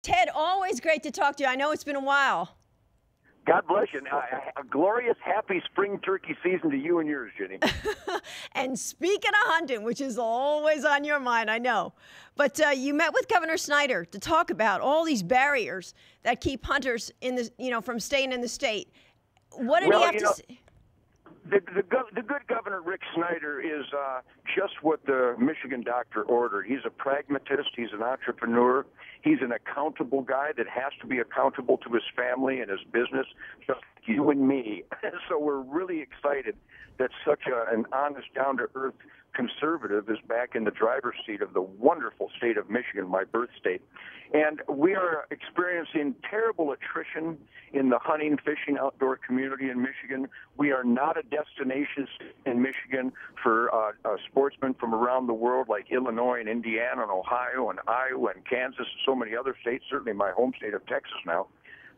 Ted, always great to talk to you. I know it's been a while. God bless you. A glorious, happy spring turkey season to you and yours, Jenny. And speaking of hunting, which is always on your mind, I know. But you met with Governor Snyder to talk about all these barriers that keep hunters in the, from staying in the state. What did he have to say? The good Governor Rick Snyder is just what the Michigan doctor ordered. He's a pragmatist. He's an entrepreneur. He's an accountable guy that has to be accountable to his family and his business, just like you and me. So we're really excited that such an honest, down-to-earth conservative is back in the driver's seat of the wonderful state of Michigan, my birth state. And we are experiencing terrible attrition in the hunting, fishing, outdoor community in Michigan. We are not a destination in Michigan for sportsmen from around the world like Illinois and Indiana and Ohio and Iowa and Kansas and so many other states, certainly my home state of Texas now.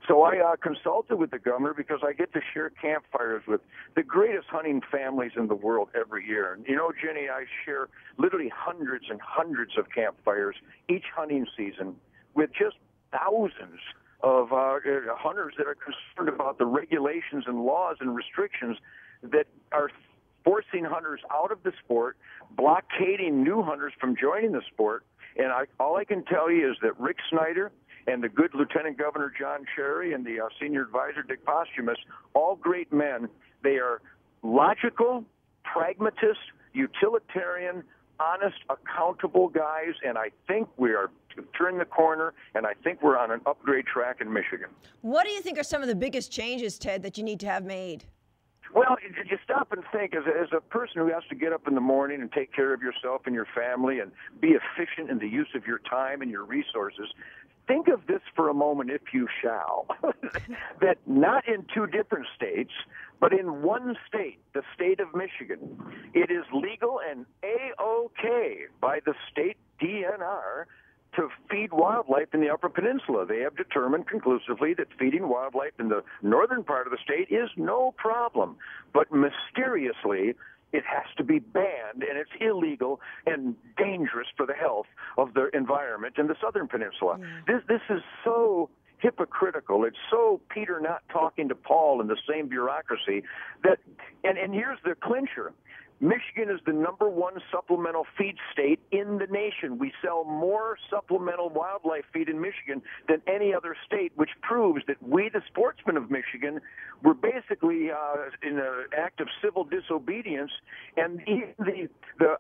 So I consulted with the governor because I get to share campfires with the greatest hunting families in the world every year. And, Jenny, I share literally hundreds and hundreds of campfires each hunting season with just thousands of hunters that are concerned about the regulations and laws and restrictions that are forcing hunters out of the sport, blockading new hunters from joining the sport. And all I can tell you is that Rick Snyder and the good Lieutenant Governor John Cherry and the senior advisor Dick Posthumus, all great men. They are logical, pragmatist, utilitarian, honest, accountable guys, and I think we are turning the corner, and I think we're on an upgrade track in Michigan. What do you think are some of the biggest changes, Ted, that you need to have made? Well, you stop and think, as a person who has to get up in the morning and take care of yourself and your family and be efficient in the use of your time and your resources, think of this for a moment, if you shall, that not in two different states, but in one state, the state of Michigan, it is legal and A-OK by the state DNR to feed wildlife in the Upper Peninsula. They have determined conclusively that feeding wildlife in the northern part of the state is no problem. But mysteriously, it has to be banned, and it's illegal and dangerous for the health of the environment in the southern peninsula. Yeah. This is so hypocritical. It's so Peter not talking to Paul in the same bureaucracy that, and here's the clincher. Michigan is the #1 supplemental feed state in the nation. We sell more supplemental wildlife feed in Michigan than any other state, which proves that we, the sportsmen of Michigan, were basically in an act of civil disobedience. And even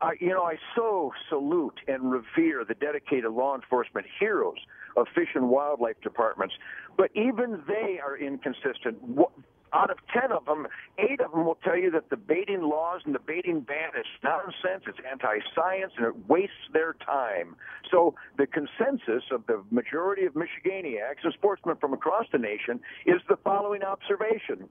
I so salute and revere the dedicated law enforcement heroes of Fish and Wildlife departments, but even they are inconsistent. Out of 10 of them, 8 of them will tell you that the baiting laws and the baiting ban is nonsense, it's anti-science, and it wastes their time. So the consensus of the majority of Michiganiacs and sportsmen from across the nation is the following observation.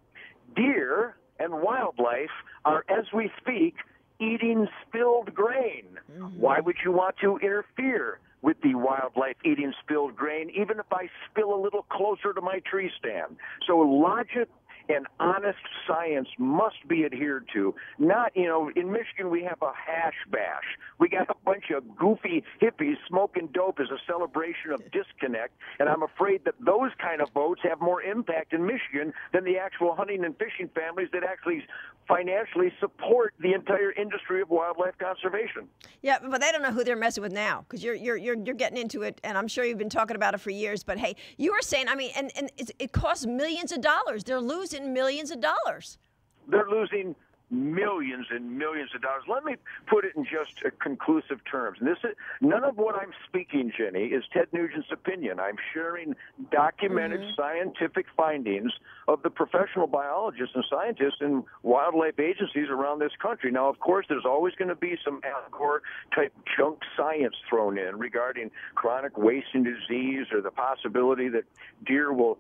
Deer and wildlife are, as we speak, eating spilled grain. Mm-hmm. Why would you want to interfere with the wildlife eating spilled grain, even if I spill a little closer to my tree stand? So logic and honest science must be adhered to. Not, in Michigan we have a hash bash. We got a bunch of goofy hippies smoking dope as a celebration of disconnect, and I'm afraid that those kind of votes have more impact in Michigan than the actual hunting and fishing families that actually financially support the entire industry of wildlife conservation. Yeah, but they don't know who they're messing with now, because you're getting into it, and I'm sure you've been talking about it for years. But hey, you were saying, and it costs millions of dollars. They're losing millions of dollars. They're losing millions and millions of dollars. Let me put it in just conclusive terms. And none of what I'm speaking, Jenny, is Ted Nugent's opinion. I'm sharing documented scientific findings of the professional biologists and scientists in wildlife agencies around this country. Now, of course, there's always going to be some Al Gore type junk science thrown in regarding chronic wasting disease or the possibility that deer will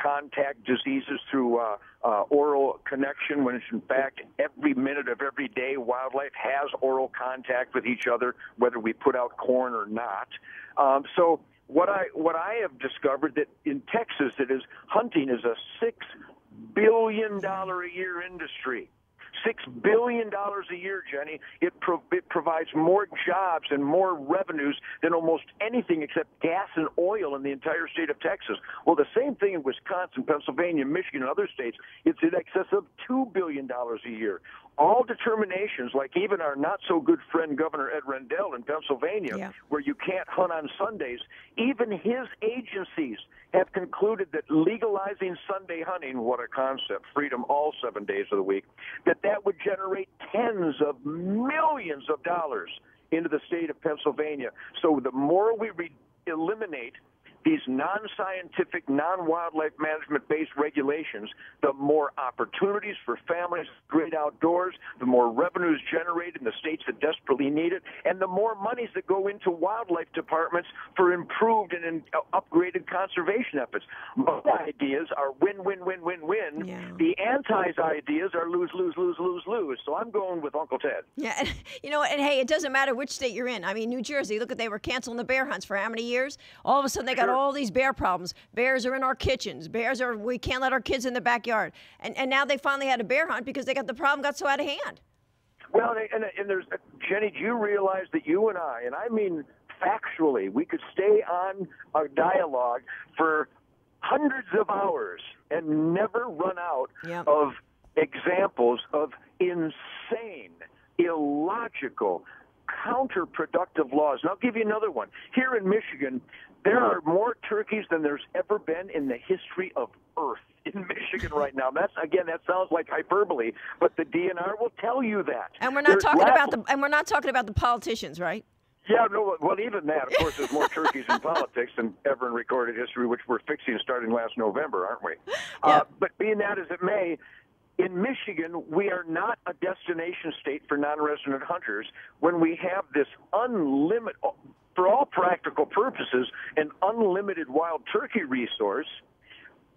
contact diseases through oral connection, when it's in fact every minute of every day wildlife has oral contact with each other, whether we put out corn or not. So what I have discovered that in Texas, hunting is a $6 billion a year industry. $6 billion a year, Jenny. It provides more jobs and more revenues than almost anything except gas and oil in the entire state of Texas. Well, the same thing in Wisconsin, Pennsylvania, Michigan, and other states. It's in excess of $2 billion a year. All determinations, like even our not-so-good friend Governor Ed Rendell in Pennsylvania, where you can't hunt on Sundays, even his agencies have concluded that legalizing Sunday hunting, what a concept, freedom all 7 days of the week, that would generate tens of millions of dollars into the state of Pennsylvania. So the more we eliminate these non-scientific, non-wildlife management-based regulations, the more opportunities for families, great outdoors, the more revenues generated in the states that desperately need it, and the more monies that go into wildlife departments for improved and upgraded conservation efforts. My ideas are win, win, win, win, win. Yeah. The anti's ideas are lose, lose, lose, lose, lose. So I'm going with Uncle Ted. Yeah, and, and hey, it doesn't matter which state you're in. I mean, New Jersey, look, they were canceling the bear hunts for how many years? All of a sudden, they got all these bear problems. Bears are in our kitchens. We can't let our kids in the backyard. And now they finally had a bear hunt because the problem got so out of hand. Well, and there's, Jenny, do you realize that you and I mean factually, we could stay on a dialogue for hundreds of hours and never run out of examples of insane, illogical, counterproductive laws. And I'll give you another one. Here in Michigan, there are more turkeys than there's ever been in the history of Earth in Michigan right now. That sounds like hyperbole, but the DNR will tell you that. And we're not talking about the politicians, right? Yeah, no. Well, even that, of course, there's more turkeys in politics than ever in recorded history, which we're fixing starting last November, aren't we? But being that as it may, in Michigan, we are not a destination state for non-resident hunters when we have this unlimited, for all practical purposes, an unlimited wild turkey resource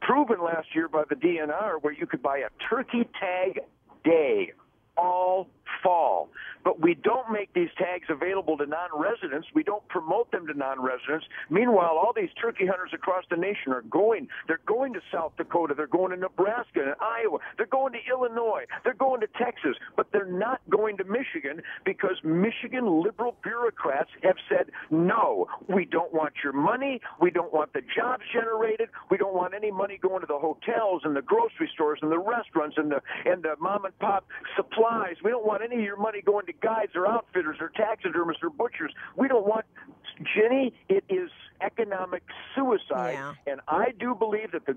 proven last year by the DNR, where you could buy a turkey tag day all fall. But we don't make these tags available to non-residents. We don't promote them to non-residents. Meanwhile, all these turkey hunters across the nation they're going to South Dakota, they're going to Nebraska and Iowa, they're going to Illinois, they're going to Texas, but they're not going to Michigan because Michigan liberal bureaucrats have said, no, we don't want your money, we don't want the jobs generated, we don't want any money going to the hotels and the grocery stores and the restaurants and the mom and pop supplies. We don't want any of your money going to guides or outfitters or taxidermists or butchers. We don't want, Jenny, it is economic suicide. Yeah. And I do believe that the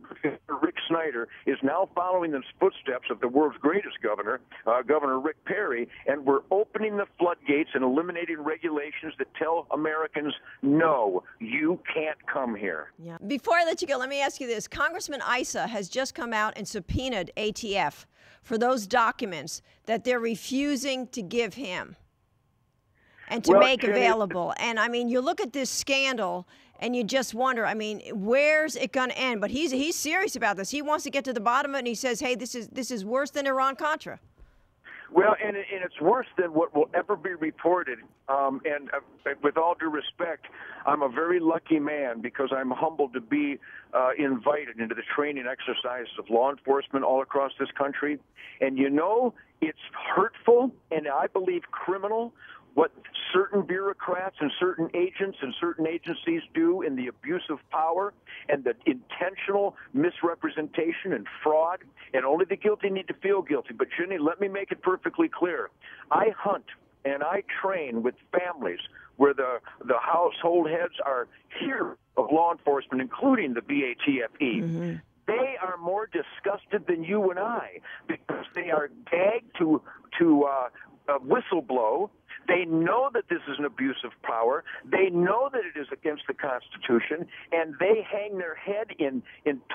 Rick Snyder is now following the footsteps of the world's greatest governor, Governor Rick Perry, and we're opening the floodgates and eliminating regulations that tell Americans, no, you can't come here. Yeah. Before I let you go, let me ask you this. Congressman Issa has just come out and subpoenaed ATF for those documents that they're refusing to give him and to make available. And, I mean, you look at this scandal and you just wonder, I mean, where's it going to end? But he's serious about this. He wants to get to the bottom of it, and he says, hey, this is worse than Iran-Contra. Well, and it's worse than what will ever be reported. And with all due respect, I'm a very lucky man because I'm humbled to be invited into the training exercises of law enforcement all across this country. And it's hurtful and I believe criminal what certain bureaucrats and certain agents and certain agencies do in the abuse of power and the intentional misrepresentation and fraud, and only the guilty need to feel guilty. But, Jenny, let me make it perfectly clear. I hunt and I train with families where the household heads are heroes of law enforcement, including the BATFE. Mm-hmm. They are more disgusted than you and I because they are gagged to whistleblow. They know that this is an abuse of power. They know that it is against the Constitution, and they hang their head in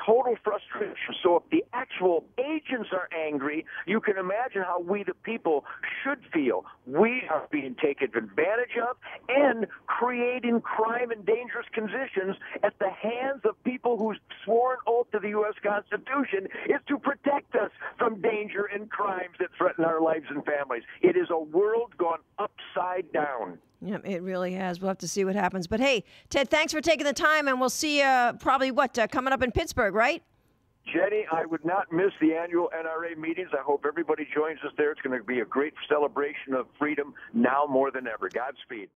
total frustration. So if the actual agents are angry, you can imagine how we, the people, should feel. We are being taken advantage of and creating crime and dangerous conditions at the hands of people whose sworn oath to the U.S. Constitution is to protect us from danger and crimes that threaten our lives and families. It is a world gone upside down. Yeah, it really has. We'll have to see what happens. But hey, Ted, thanks for taking the time, and we'll see you probably, coming up in Pittsburgh, right? Jenny, I would not miss the annual NRA meetings. I hope everybody joins us there. It's going to be a great celebration of freedom now more than ever. Godspeed.